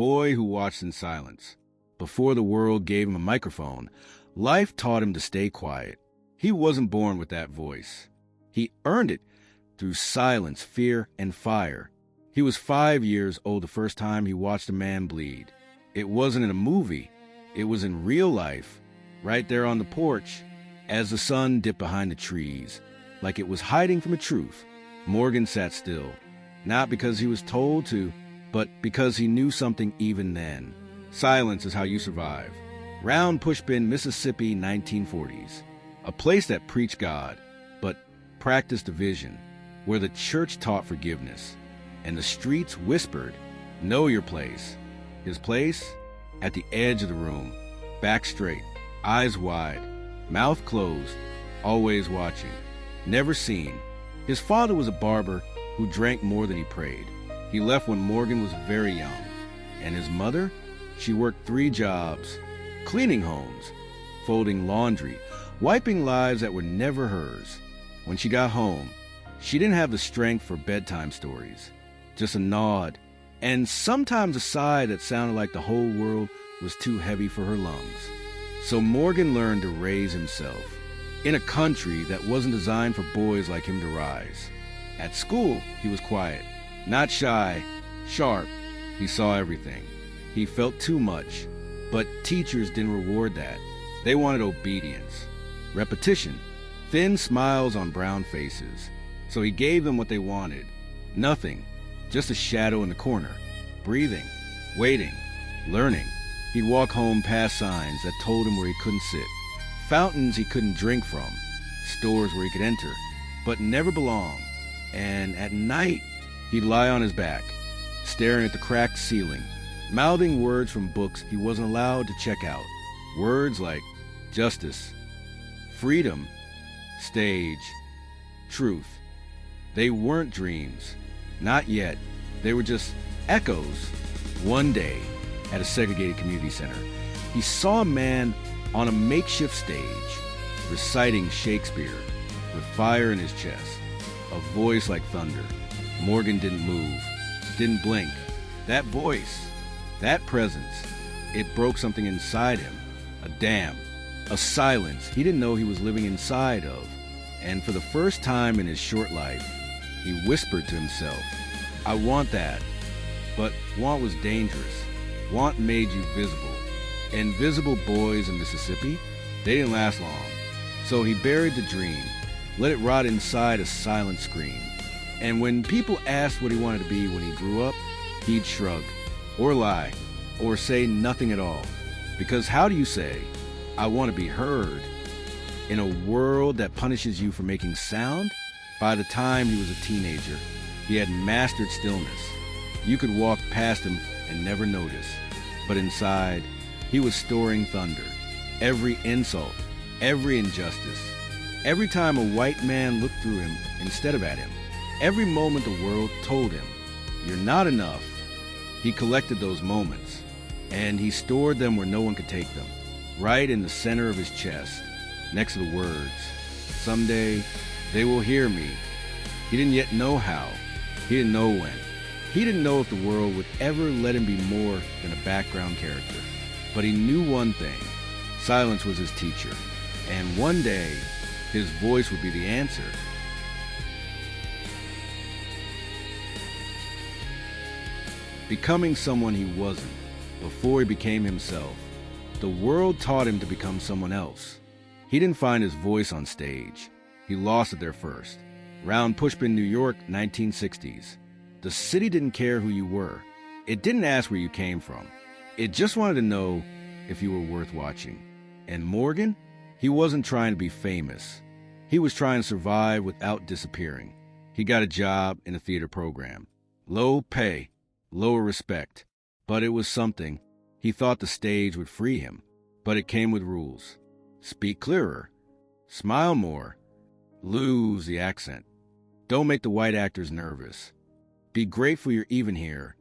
boy who watched in silence. Before the world gave him a microphone, life taught him to stay quiet. He wasn't born with that voice. He earned it through silence, fear, and fire. He was 5 years old the first time he watched a man bleed. It wasn't in a movie. It was in real life, right there on the porch, as the sun dipped behind the trees, like it was hiding from a truth. Morgan sat still, not because he was told to, but because he knew something even then. Silence is how you survive. Round Pushpin, Mississippi, 1940s. A place that preached God, but practiced division, where the church taught forgiveness, and the streets whispered, know your place. His place? At the edge of the room, back straight, eyes wide, mouth closed, always watching, never seen. His father was a barber who drank more than he prayed. He left when Morgan was very young. And his mother? She worked 3 jobs, cleaning homes, folding laundry, wiping lives that were never hers. When she got home, she didn't have the strength for bedtime stories, just a nod, and sometimes a sigh that sounded like the whole world was too heavy for her lungs. So Morgan learned to raise himself in a country that wasn't designed for boys like him to rise. At school, he was quiet, not shy, sharp. He saw everything. He felt too much, but teachers didn't reward that. They wanted obedience, repetition, thin smiles on brown faces. So he gave them what they wanted. Nothing, just a shadow in the corner, breathing, waiting, learning. He'd walk home past signs that told him where he couldn't sit, fountains he couldn't drink from, stores where he could enter, but never belong. And at night, he'd lie on his back, staring at the cracked ceiling, mouthing words from books he wasn't allowed to check out. Words like justice, freedom, stage, truth. They weren't dreams. Not yet. They were just echoes. One day, at a segregated community center, he saw a man on a makeshift stage, reciting Shakespeare with fire in his chest, a voice like thunder. Morgan didn't move, didn't blink. That voice, that presence, it broke something inside him, a dam, a silence he didn't know he was living inside of. And for the first time in his short life, he whispered to himself, I want that. But want was dangerous. Want made you visible. Invisible boys in Mississippi, they didn't last long. So he buried the dream, let it rot inside a silent scream. And when people asked what he wanted to be when he grew up, he'd shrug, or lie, or say nothing at all. Because how do you say, I want to be heard? In a world that punishes you for making sound? By the time he was a teenager, he had mastered stillness. You could walk past him and never notice. But inside, he was storing thunder. Every insult, every injustice. Every time a white man looked through him instead of at him. Every moment the world told him, you're not enough. He collected those moments, and he stored them where no one could take them. Right in the center of his chest, next to the words, someday they will hear me. He didn't yet know how. He didn't know when. He didn't know if the world would ever let him be more than a background character. But he knew one thing. Silence was his teacher. And one day, his voice would be the answer. Becoming someone he wasn't before he became himself. The world taught him to become someone else. He didn't find his voice on stage. He lost it there first. Round Pushpin, New York, 1960s. The city didn't care who you were. It didn't ask where you came from. It just wanted to know if you were worth watching. And Morgan? He wasn't trying to be famous. He was trying to survive without disappearing. He got a job in a theater program. Low pay, lower respect. But it was something. He thought the stage would free him. But it came with rules. Speak clearer. Smile more. Lose the accent. Don't make the white actors nervous. Be grateful you're even here.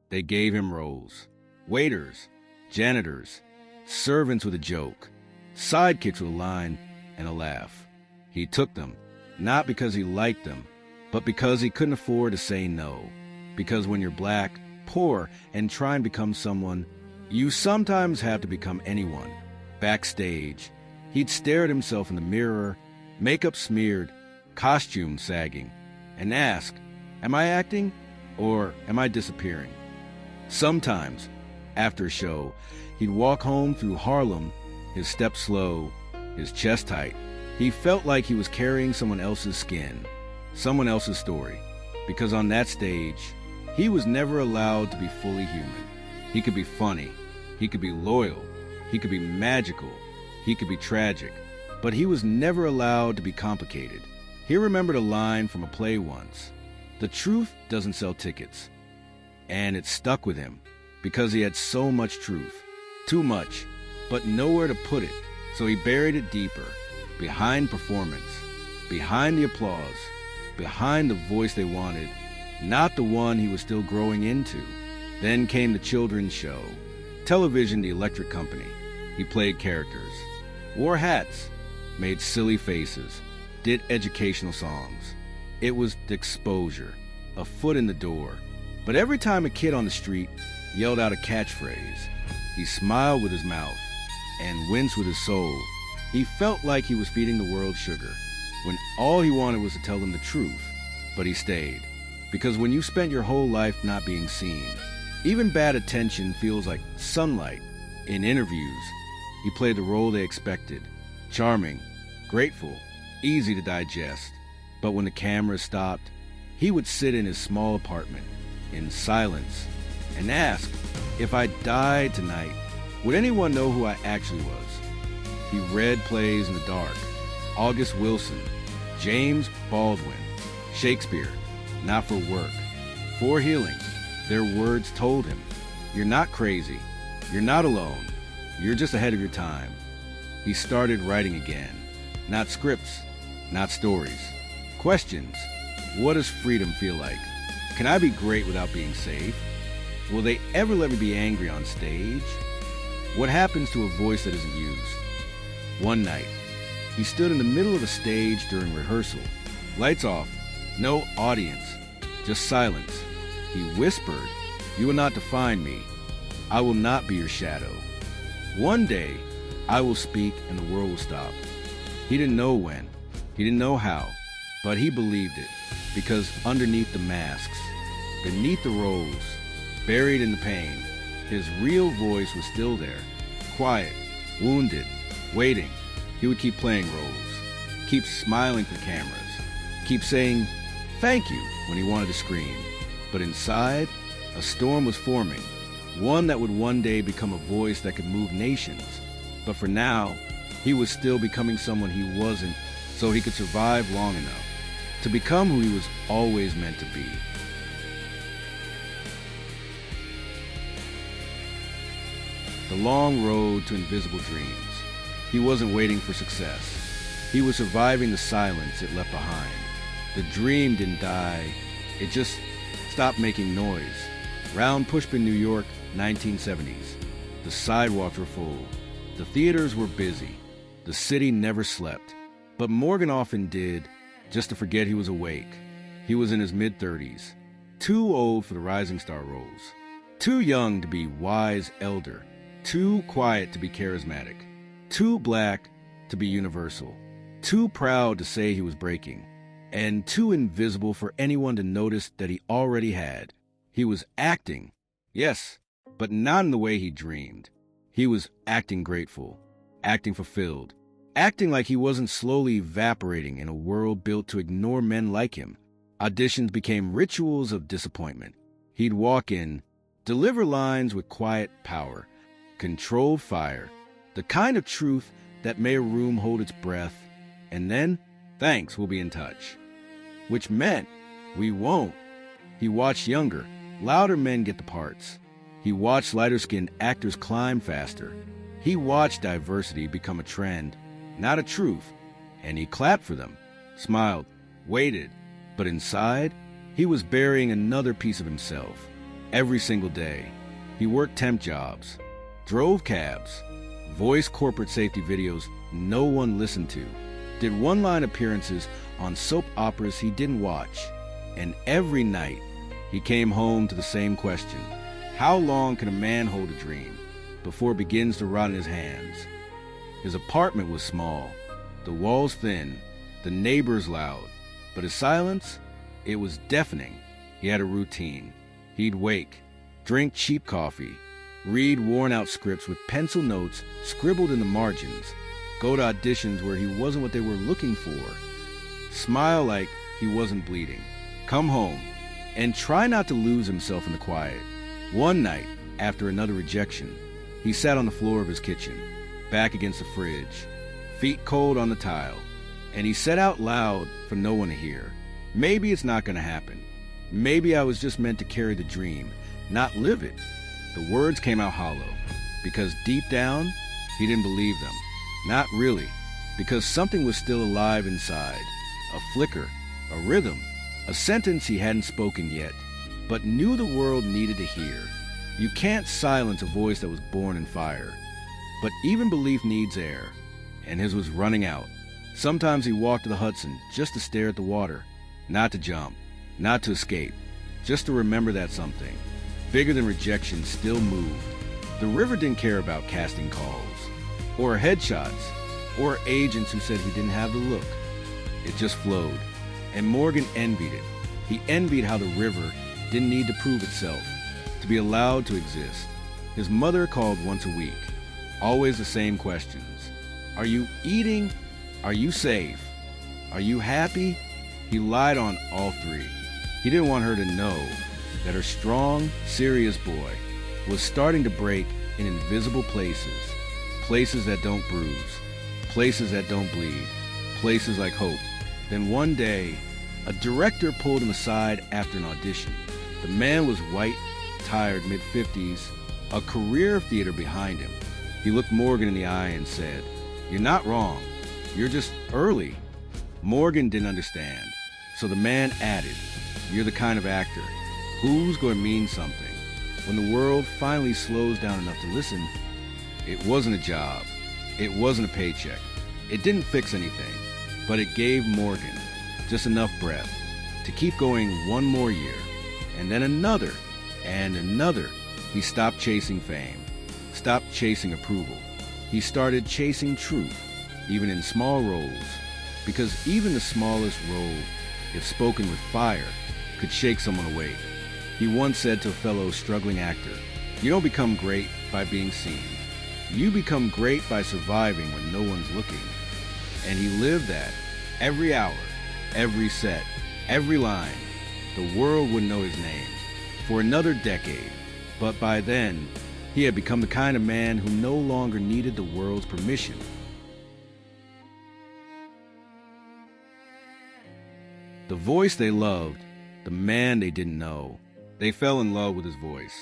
They gave him roles. Waiters, janitors, servants with a joke, sidekicks with a line and a laugh. He took them, not because he liked them, but because he couldn't afford to say no. Because when you're black, poor and try and become someone. You sometimes have to become anyone. Backstage, he'd stare at himself in the mirror, makeup smeared, costume sagging, and ask, am I acting or am I disappearing? Sometimes, after a show, he'd walk home through Harlem, his step slow, his chest tight. He felt like he was carrying someone else's skin, someone else's story, because on that stage, he was never allowed to be fully human. He could be funny, he could be loyal, he could be magical, he could be tragic, but he was never allowed to be complicated. He remembered a line from a play once, "The truth doesn't sell tickets." And it stuck with him because he had so much truth, too much, but nowhere to put it, so he buried it deeper, behind performance, behind the applause, behind the voice they wanted, not the one he was still growing into. Then came the children's show, television, the electric company. He played characters, wore hats, made silly faces, did educational songs. It was exposure, a foot in the door. But every time a kid on the street yelled out a catchphrase, he smiled with his mouth and winced with his soul. He felt like he was feeding the world sugar, when all he wanted was to tell them the truth. But he stayed, because when you spent your whole life not being seen, even bad attention feels like sunlight. In interviews, he played the role they expected, charming, grateful, easy to digest. But when the cameras stopped, he would sit in his small apartment, in silence, and ask, if I died tonight, would anyone know who I actually was? He read plays in the dark, August Wilson, James Baldwin, Shakespeare, not for work, for healing. Their words told him, you're not crazy, you're not alone, you're just ahead of your time. He started writing again, not scripts, not stories, questions. What does freedom feel like? Can I be great without being safe? Will they ever let me be angry on stage? What happens to a voice that isn't used? One night, he stood in the middle of a stage during rehearsal. Lights off, no audience, just silence. He whispered, you will not define me. I will not be your shadow. One day, I will speak and the world will stop. He didn't know when, he didn't know how, but he believed it, because underneath the masks, beneath the roles, buried in the pain, his real voice was still there, quiet, wounded, waiting. He would keep playing roles, keep smiling for cameras, keep saying thank you when he wanted to scream. But inside, a storm was forming, one that would one day become a voice that could move nations. But for now, he was still becoming someone he wasn't, so he could survive long enough to become who he was always meant to be. The long road to invisible dreams. He wasn't waiting for success. He was surviving the silence it left behind. The dream didn't die. It just stopped making noise. Round Pushpin, New York, 1970s. The sidewalks were full. The theaters were busy. The city never slept. But Morgan often did, just to forget he was awake. He was in his mid-30s, too old for the rising star roles, too young to be wise elder, too quiet to be charismatic, too black to be universal, too proud to say he was breaking, and too invisible for anyone to notice that he already had. He was acting, yes, but not in the way he dreamed. He was acting grateful, acting fulfilled, acting like he wasn't slowly evaporating in a world built to ignore men like him. Auditions became rituals of disappointment. He'd walk in, deliver lines with quiet power, controlled fire, the kind of truth that made a room hold its breath, and then, thanks, we'll be in touch. Which meant, we won't. He watched younger, louder men get the parts. He watched lighter-skinned actors climb faster. He watched diversity become a trend, not a truth, and he clapped for them, smiled, waited, but inside, he was burying another piece of himself. Every single day, he worked temp jobs, drove cabs, voiced corporate safety videos no one listened to, did one-line appearances on soap operas he didn't watch, and every night, he came home to the same question. How long can a man hold a dream before it begins to rot in his hands? His apartment was small, the walls thin, the neighbors loud, but his silence, it was deafening. He had a routine. He'd wake, drink cheap coffee, read worn-out scripts with pencil notes scribbled in the margins, go to auditions where he wasn't what they were looking for, smile like he wasn't bleeding, come home, and try not to lose himself in the quiet. One night, after another rejection, he sat on the floor of his kitchen, back against the fridge, feet cold on the tile, and he said out loud for no one to hear, "Maybe it's not going to happen. Maybe I was just meant to carry the dream, not live it." The words came out hollow, because deep down, he didn't believe them. Not really, because something was still alive inside. A flicker, a rhythm, a sentence he hadn't spoken yet, but knew the world needed to hear. You can't silence a voice that was born in fire. But even belief needs air, and his was running out. Sometimes he walked to the Hudson just to stare at the water, not to jump, not to escape, just to remember that something, bigger than rejection, still moved. The river didn't care about casting calls, or headshots, or agents who said he didn't have the look. It just flowed, and Morgan envied it. He envied how the river didn't need to prove itself, to be allowed to exist. His mother called once a week, always the same questions. Are you eating? Are you safe? Are you happy? He lied on all three. He didn't want her to know that her strong, serious boy was starting to break in invisible places, places that don't bruise, places that don't bleed, places like hope. Then one day, a director pulled him aside after an audition. The man was white, tired, mid-50s, a career of theater behind him. He looked Morgan in the eye and said, "You're not wrong. You're just early." Morgan didn't understand, so the man added, "You're the kind of actor who's going to mean something when the world finally slows down enough to listen." It wasn't a job. It wasn't a paycheck. It didn't fix anything, but it gave Morgan just enough breath to keep going one more year, and then another, and another. He stopped chasing fame, stopped chasing approval. He started chasing truth, even in small roles, because even the smallest role, if spoken with fire, could shake someone awake. He once said to a fellow struggling actor, "You don't become great by being seen. You become great by surviving when no one's looking." And he lived that every hour, every set, every line. The world wouldn't know his name for another decade, but by then, he had become the kind of man who no longer needed the world's permission. The voice they loved, the man they didn't know. They fell in love with his voice.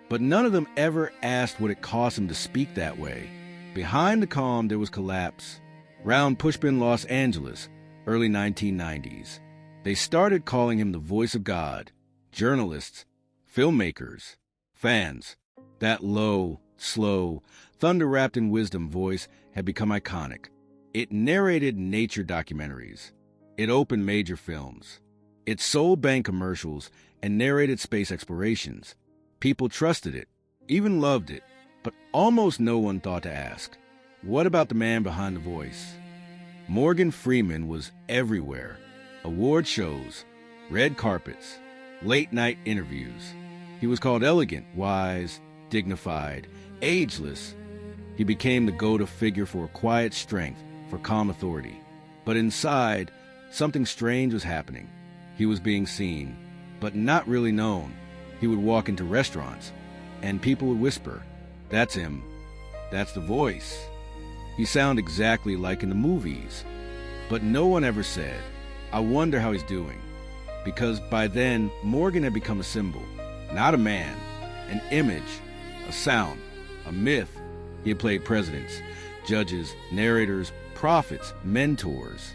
But none of them ever asked what it cost him to speak that way. Behind the calm, there was collapse. Round Pushpin, Los Angeles, early 1990s. They started calling him the voice of God. Journalists, filmmakers, fans. That low, slow, thunder-wrapped in wisdom voice had become iconic. It narrated nature documentaries. It opened major films. It sold bank commercials and narrated space explorations. People trusted it, even loved it, but almost no one thought to ask, what about the man behind the voice? Morgan Freeman was everywhere. Award shows, red carpets, late-night interviews. He was called elegant, wise, dignified, ageless. He became the go-to figure for quiet strength, for calm authority. But inside, something strange was happening. He was being seen, but not really known. He would walk into restaurants, and people would whisper, "That's him. That's the voice. He sounds exactly like in the movies." But no one ever said, "I wonder how he's doing." Because by then, Morgan had become a symbol, not a man, an image, a sound, a myth. He had played presidents, judges, narrators, prophets, mentors,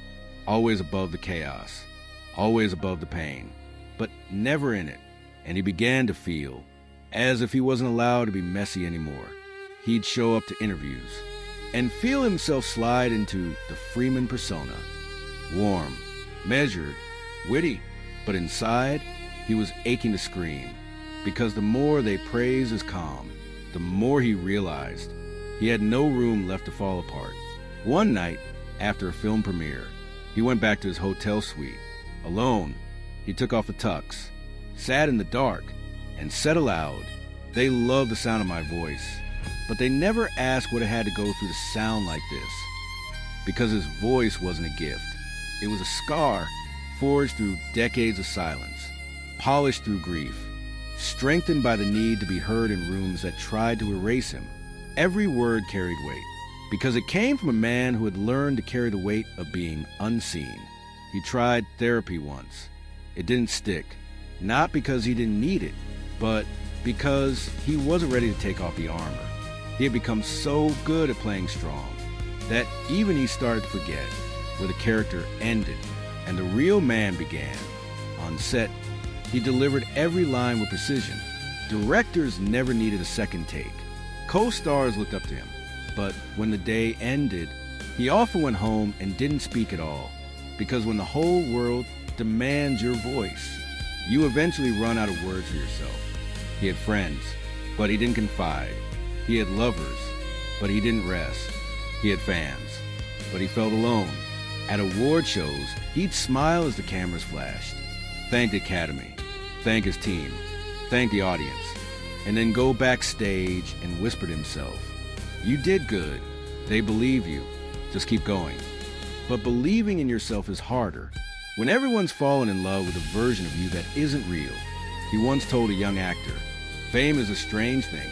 always above the chaos, always above the pain, but never in it. And he began to feel as if he wasn't allowed to be messy anymore. He'd show up to interviews and feel himself slide into the Freeman persona. Warm, measured, witty, but inside, he was aching to scream. because the more they praised his calm, the more he realized he had no room left to fall apart. One night, after a film premiere, he went back to his hotel suite. Alone, he took off the tux, sat in the dark, and said aloud, "They love the sound of my voice, but they never asked what it had to go through to sound like this." Because his voice wasn't a gift. It was a scar forged through decades of silence, polished through grief, strengthened by the need to be heard in rooms that tried to erase him. Every word carried weight, because it came from a man who had learned to carry the weight of being unseen. He tried therapy once. It didn't stick, not because he didn't need it, but because he wasn't ready to take off the armor. He had become so good at playing strong that even he started to forget where the character ended and the real man began. On set, he delivered every line with precision. Directors never needed a second take. Co-stars looked up to him, but when the day ended, he often went home and didn't speak at all, because when the whole world demands your voice, you eventually run out of words for yourself. He had friends, but he didn't confide. He had lovers, but he didn't rest. He had fans, but he felt alone. At award shows, he'd smile as the cameras flashed, thank the Academy, thank his team, thank the audience, and then go backstage and whisper to himself, "You did good. They believe you. Just keep going." But believing in yourself is harder when everyone's fallen in love with a version of you that isn't real. He once told a young actor, "Fame is a strange thing.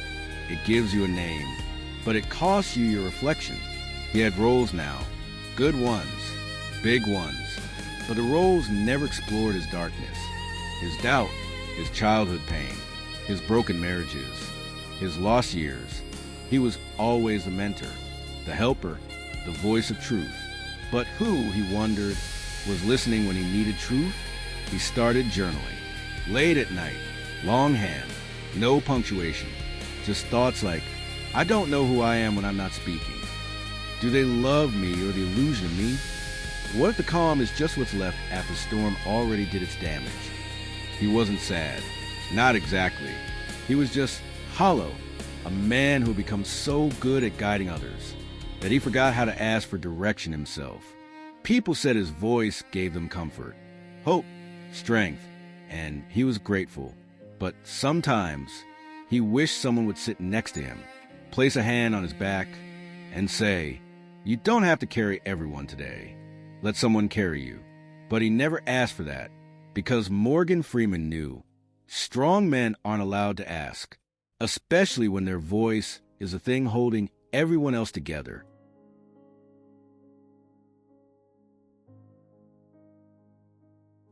It gives you a name, but it costs you your reflection." He had roles now, good ones, big ones, but the roles never explored his darkness, his doubt, his childhood pain, his broken marriages, his lost years. He was always the mentor, the helper, the voice of truth. But who, he wondered, was listening when he needed truth? He started journaling. Late at night, longhand, no punctuation, just thoughts like, "I don't know who I am when I'm not speaking. Do they love me or the illusion of me? What if the calm is just what's left after the storm already did its damage?" He wasn't sad. Not exactly. He was just hollow, a man who had become so good at guiding others that he forgot how to ask for direction himself. People said his voice gave them comfort, hope, strength, and he was grateful. But sometimes he wished someone would sit next to him, place a hand on his back, and say, "You don't have to carry everyone today. Let someone carry you." But he never asked for that, because Morgan Freeman knew strong men aren't allowed to ask, especially when their voice is the thing holding everyone else together.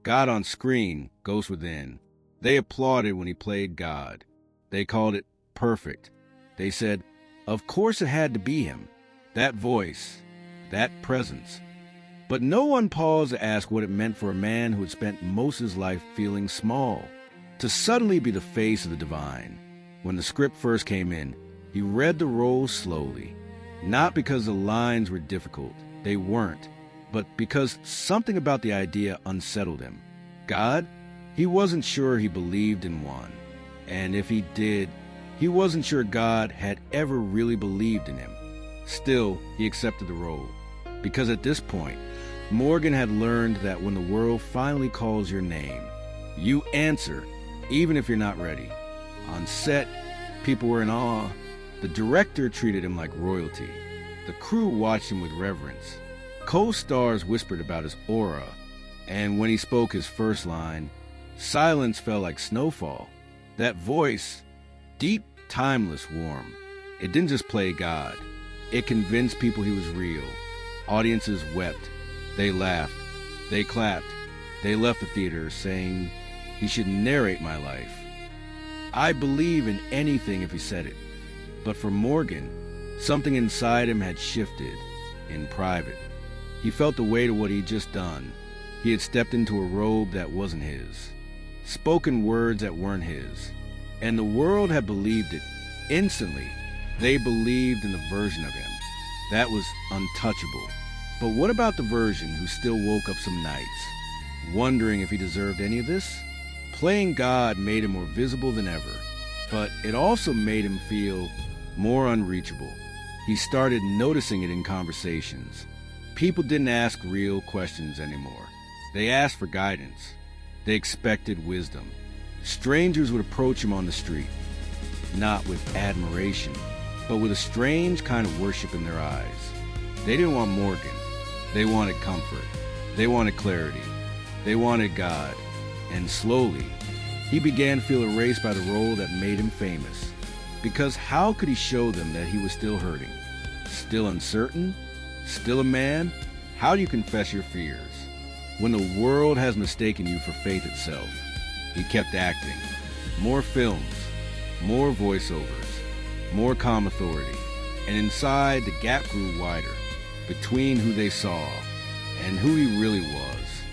God on screen, Ghost within. They applauded when he played God. They called it perfect. They said, of course it had to be him. That voice, that presence. But no one paused to ask what it meant for a man who had spent most of his life feeling small, to suddenly be the face of the divine. When the script first came in, he read the role slowly, not because the lines were difficult, they weren't, but because something about the idea unsettled him. God? He wasn't sure he believed in one, and if he did, he wasn't sure God had ever really believed in him. Still, he accepted the role, because at this point, Morgan had learned that when the world finally calls your name, you answer, even if you're not ready. On set, people were in awe. The director treated him like royalty. The crew watched him with reverence. Co-stars whispered about his aura, and when he spoke his first line, silence felt like snowfall. That voice, deep, timeless, warm. It didn't just play God. It convinced people he was real. Audiences wept. They laughed. They clapped. They left the theater saying he should narrate my life. I believe in anything if he said it. But for Morgan, something inside him had shifted in private. He felt the weight of what he'd just done. He had stepped into a robe that wasn't his, spoken words that weren't his, and the world had believed it. Instantly, they believed in the version of him that was untouchable. But what about the version who still woke up some nights, wondering if he deserved any of this? Playing God made him more visible than ever, but it also made him feel more unreachable. He started noticing it in conversations. People didn't ask real questions anymore. They asked for guidance. They expected wisdom. Strangers would approach him on the street, not with admiration, but with a strange kind of worship in their eyes. They didn't want Morgan. They wanted comfort. They wanted clarity. They wanted God. And slowly, he began to feel erased by the role that made him famous. Because how could he show them that he was still hurting? Still uncertain? Still a man? How do you confess your fears when the world has mistaken you for faith itself? He kept acting. More films, more voiceovers, more calm authority. And inside, the gap grew wider between who they saw and who he really was.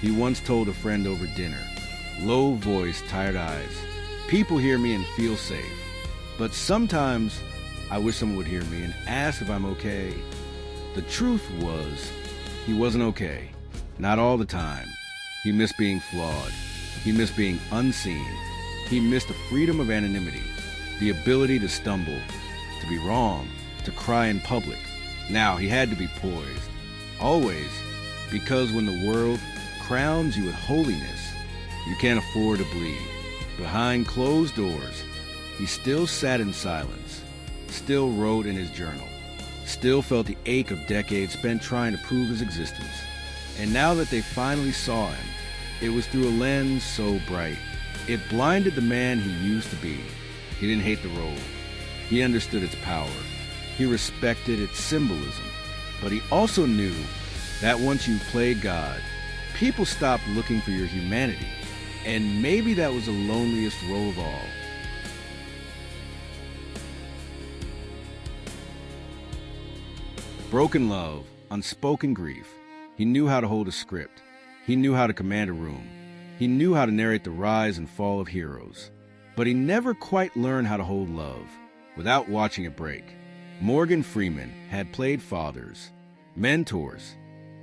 He once told a friend over dinner, low voice, tired eyes, "People hear me and feel safe. But sometimes I wish someone would hear me and ask if I'm okay." The truth was, he wasn't okay. Not all the time. He missed being flawed. He missed being unseen. He missed the freedom of anonymity, the ability to stumble, to be wrong, to cry in public. Now he had to be poised, always, because when the world crowns you with holiness, you can't afford to bleed. Behind closed doors, he still sat in silence, still wrote in his journal, still felt the ache of decades spent trying to prove his existence. And now that they finally saw him, it was through a lens so bright. It blinded the man he used to be. He didn't hate the role. He understood its power. He respected its symbolism. But he also knew that once you played God, people stopped looking for your humanity. And maybe that was the loneliest role of all. Broken love, unspoken grief. He knew how to hold a script. He knew how to command a room. He knew how to narrate the rise and fall of heroes. But he never quite learned how to hold love without watching it break. Morgan Freeman had played fathers, mentors,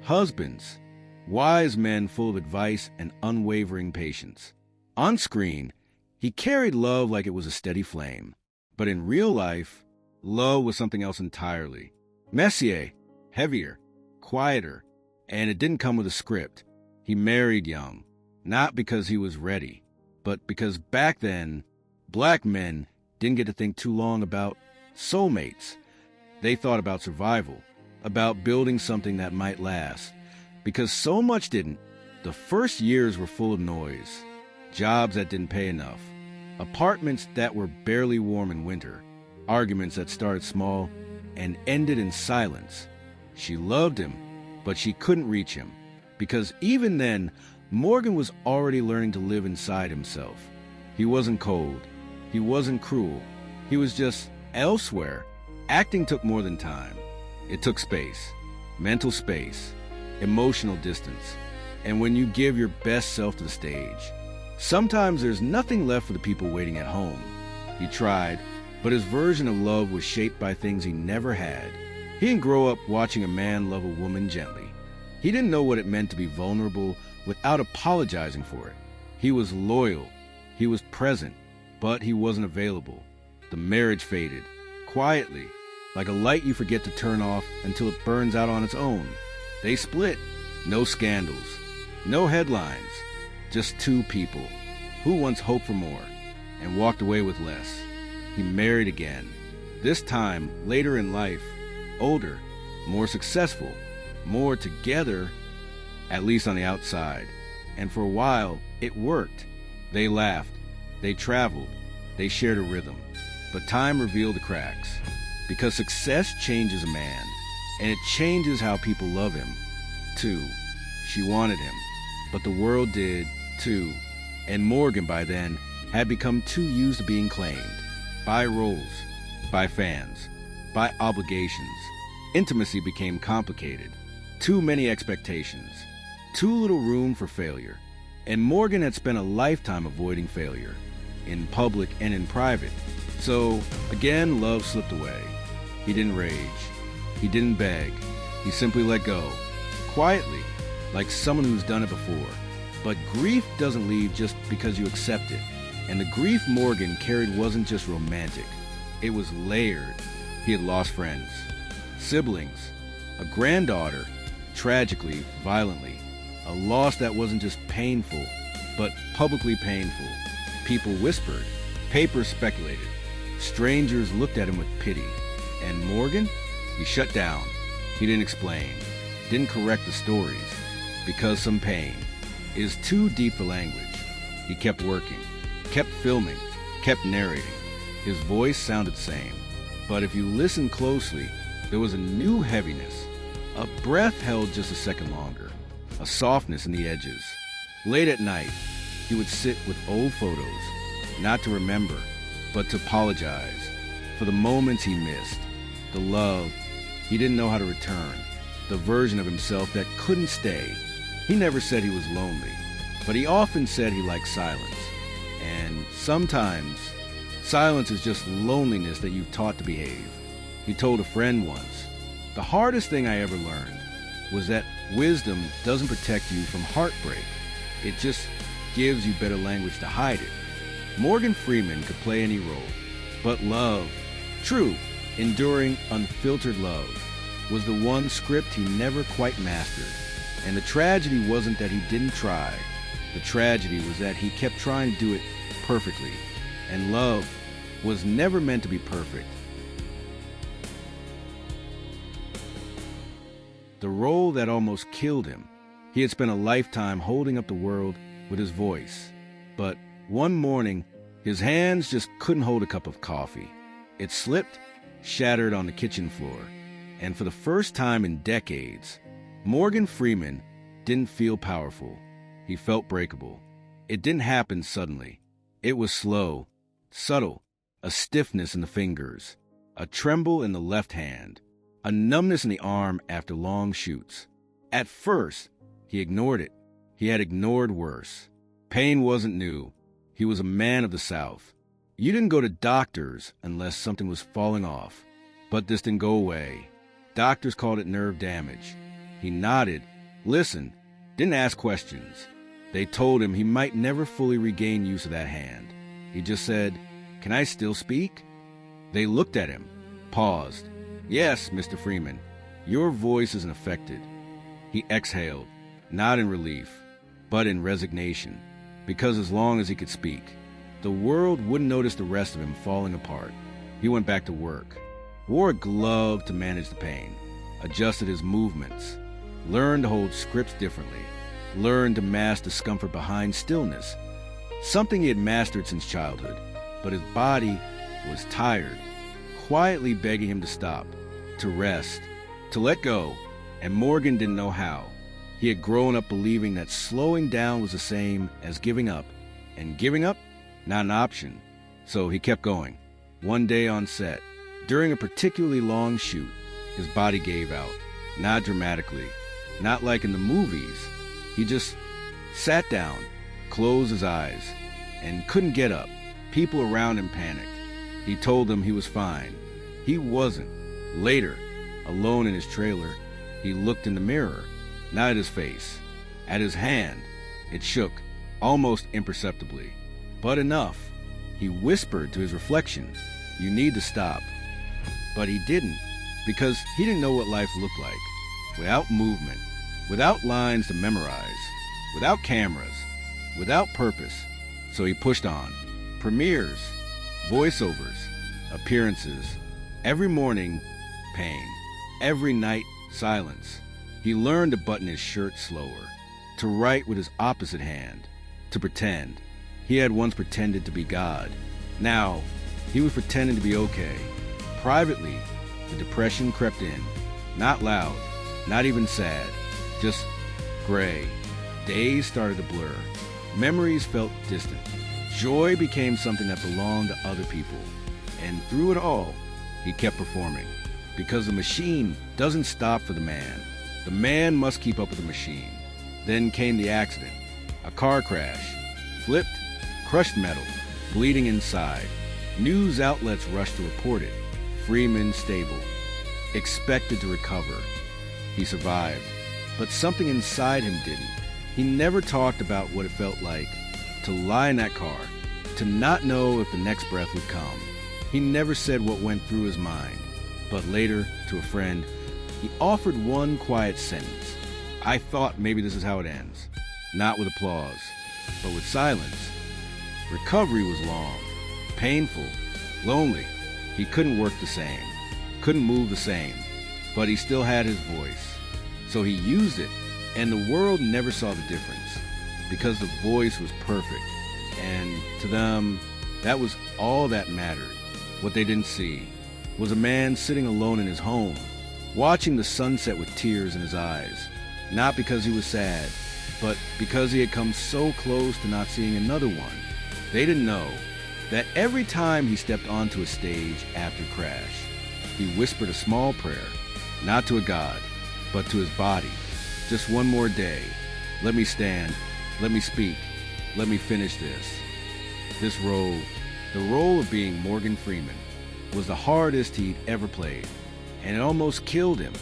husbands, wise men full of advice and unwavering patience. On screen, he carried love like it was a steady flame. But in real life, love was something else entirely. Messier, heavier, quieter, and it didn't come with a script. He married young, not because he was ready, but because back then, black men didn't get to think too long about soulmates. They thought about survival, about building something that might last. Because so much didn't, the first years were full of noise, jobs that didn't pay enough, apartments that were barely warm in winter, arguments that started small and ended in silence. She loved him, but she couldn't reach him, because even then, Morgan was already learning to live inside himself. He wasn't cold. He wasn't cruel. He was just elsewhere. Acting took more than time. It took space, mental space, emotional distance. And when you give your best self to the stage, sometimes there's nothing left for the people waiting at home. He tried, but his version of love was shaped by things he never had. He didn't grow up watching a man love a woman gently. He didn't know what it meant to be vulnerable without apologizing for it. He was loyal. He was present, but he wasn't available. The marriage faded, quietly, like a light you forget to turn off until it burns out on its own. They split. No scandals. No headlines. Just two people who once hoped for more and walked away with less. He married again. This time, later in life, older, more successful, more together, at least on the outside. And for a while, it worked. They laughed. They traveled. They shared a rhythm. But time revealed the cracks. Because success changes a man, and it changes how people love him, too. She wanted him, but the world did, too. And Morgan, by then, had become too used to being claimed. By roles, by fans, by obligations. Intimacy became complicated. Too many expectations. Too little room for failure. And Morgan had spent a lifetime avoiding failure, in public and in private. So, again, love slipped away. He didn't rage. He didn't beg. He simply let go. Quietly, like someone who's done it before. But grief doesn't leave just because you accept it. And the grief Morgan carried wasn't just romantic. It was layered. He had lost friends, siblings, a granddaughter, tragically, violently. A loss that wasn't just painful, but publicly painful. People whispered, papers speculated, strangers looked at him with pity. And Morgan? He shut down. He didn't explain, didn't correct the stories, because some pain is too deep for language. He kept working, kept filming, kept narrating. His voice sounded the same, but if you listened closely, there was a new heaviness, a breath held just a second longer, a softness in the edges. Late at night, he would sit with old photos, not to remember, but to apologize for the moments he missed, the love he didn't know how to return, the version of himself that couldn't stay. He never said he was lonely, but he often said he liked silence. And sometimes, silence is just loneliness that you've taught to behave. He told a friend once, "The hardest thing I ever learned was that wisdom doesn't protect you from heartbreak. It just gives you better language to hide it." Morgan Freeman could play any role, but love, true, enduring, unfiltered love, was the one script he never quite mastered. And the tragedy wasn't that he didn't try. The tragedy was that he kept trying to do it perfectly. And love was never meant to be perfect. The role that almost killed him. He had spent a lifetime holding up the world with his voice. But one morning, his hands just couldn't hold a cup of coffee. It slipped, shattered on the kitchen floor. And for the first time in decades, Morgan Freeman didn't feel powerful. He felt breakable. It didn't happen suddenly. It was slow, subtle, a stiffness in the fingers, a tremble in the left hand, a numbness in the arm after long shoots. At first, he ignored it. He had ignored worse. Pain wasn't new. He was a man of the South. You didn't go to doctors unless something was falling off. But this didn't go away. Doctors called it nerve damage. He nodded, listened, didn't ask questions. They told him he might never fully regain use of that hand. He just said, "Can I still speak?" They looked at him, paused. "Yes, Mr. Freeman, your voice isn't affected." He exhaled, not in relief, but in resignation, because as long as he could speak, the world wouldn't notice the rest of him falling apart. He went back to work, wore a glove to manage the pain, adjusted his movements, learned to hold scripts differently, learned to mask discomfort behind stillness, something he had mastered since childhood. But his body was tired, quietly begging him to stop, to rest, to let go, and Morgan didn't know how. He had grown up believing that slowing down was the same as giving up, and giving up, not an option. So he kept going. One day on set, during a particularly long shoot, his body gave out, not dramatically, not like in the movies. He just sat down, closed his eyes, and couldn't get up. People around him panicked. He told them he was fine. He wasn't. Later, alone in his trailer, he looked in the mirror, not at his face, at his hand. It shook, almost imperceptibly, but enough. He whispered to his reflection, "You need to stop." But he didn't, because he didn't know what life looked like, without movement, without lines to memorize, without cameras, without purpose. So he pushed on. Premieres, voiceovers, appearances. Every morning, pain. Every night, silence. He learned to button his shirt slower, to write with his opposite hand, to pretend. He had once pretended to be God. Now, he was pretending to be okay. Privately, the depression crept in. Not loud, not even sad, just gray. Days started to blur. Memories felt distant. Joy became something that belonged to other people. And through it all, he kept performing. Because the machine doesn't stop for the man. The man must keep up with the machine. Then came the accident. A car crash. Flipped, crushed metal, bleeding inside. News outlets rushed to report it. Freeman stable. Expected to recover. He survived. But something inside him didn't. He never talked about what it felt like to lie in that car, to not know if the next breath would come. He never said what went through his mind, but later, to a friend, he offered one quiet sentence. I thought maybe this is how it ends. Not with applause, but with silence. Recovery was long, painful, lonely. He couldn't work the same, couldn't move the same, but he still had his voice. So he used it, and the world never saw the difference, because the voice was perfect. And to them, that was all that mattered. What they didn't see was a man sitting alone in his home, watching the sunset with tears in his eyes, not because he was sad, but because he had come so close to not seeing another one. They didn't know that every time he stepped onto a stage after Crash, he whispered a small prayer, not to a god, but to his body. Just one more day. Let me stand. Let me speak. Let me finish this. This role, the role of being Morgan Freeman, was the hardest he'd ever played, and it almost killed him.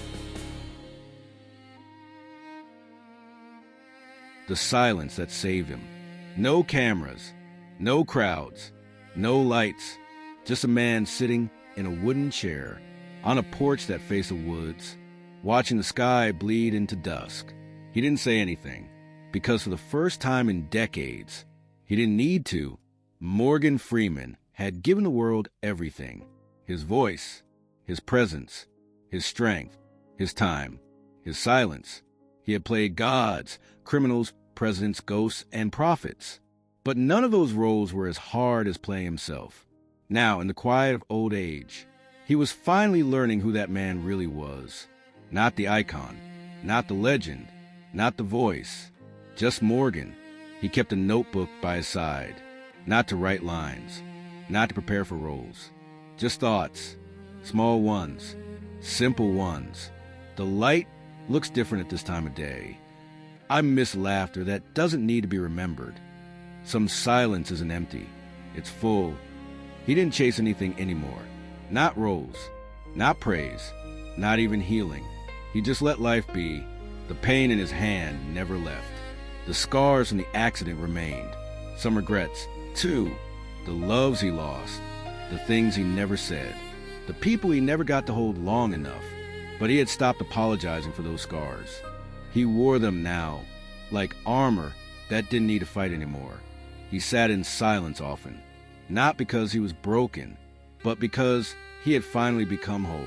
The silence that saved him. No cameras, no crowds, no lights, just a man sitting in a wooden chair on a porch that faced the woods, watching the sky bleed into dusk. He didn't say anything, because for the first time in decades, he didn't need to. Morgan Freeman had given the world everything. His voice, his presence, his strength, his time, his silence. He had played gods, criminals, presidents, ghosts, and prophets. But none of those roles were as hard as playing himself. Now, in the quiet of old age, he was finally learning who that man really was. Not the icon, not the legend, not the voice, just Morgan. He kept a notebook by his side, not to write lines, not to prepare for roles, just thoughts, small ones, simple ones. The light looks different at this time of day. I miss laughter that doesn't need to be remembered. Some silence isn't empty, it's full. He didn't chase anything anymore. Not roles, not praise, not even healing. He just let life be. The pain in his hand never left. The scars from the accident remained. Some regrets, too. The loves he lost, the things he never said, the people he never got to hold long enough. But he had stopped apologizing for those scars. He wore them now, like armor that didn't need to fight anymore. He sat in silence often, not because he was broken, but because he had finally become whole.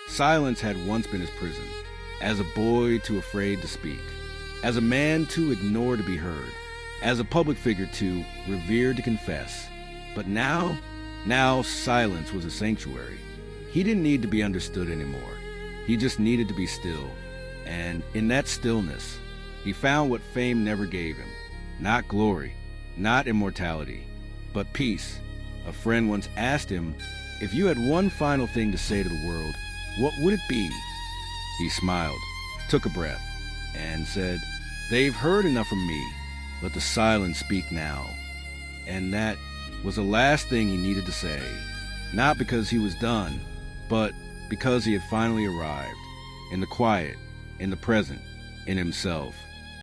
Silence had once been his prison, as a boy too afraid to speak, as a man too ignored to be heard, as a public figure too revered to confess. But now silence was a sanctuary. He didn't need to be understood anymore. He just needed to be still. And in that stillness, he found what fame never gave him. Not glory, not immortality, but peace. A friend once asked him, if you had one final thing to say to the world, what would it be? He smiled, took a breath, and said, they've heard enough from me. Let the silence speak now. And that was the last thing he needed to say. Not because he was done, but because he had finally arrived. In the quiet, in the present, in himself.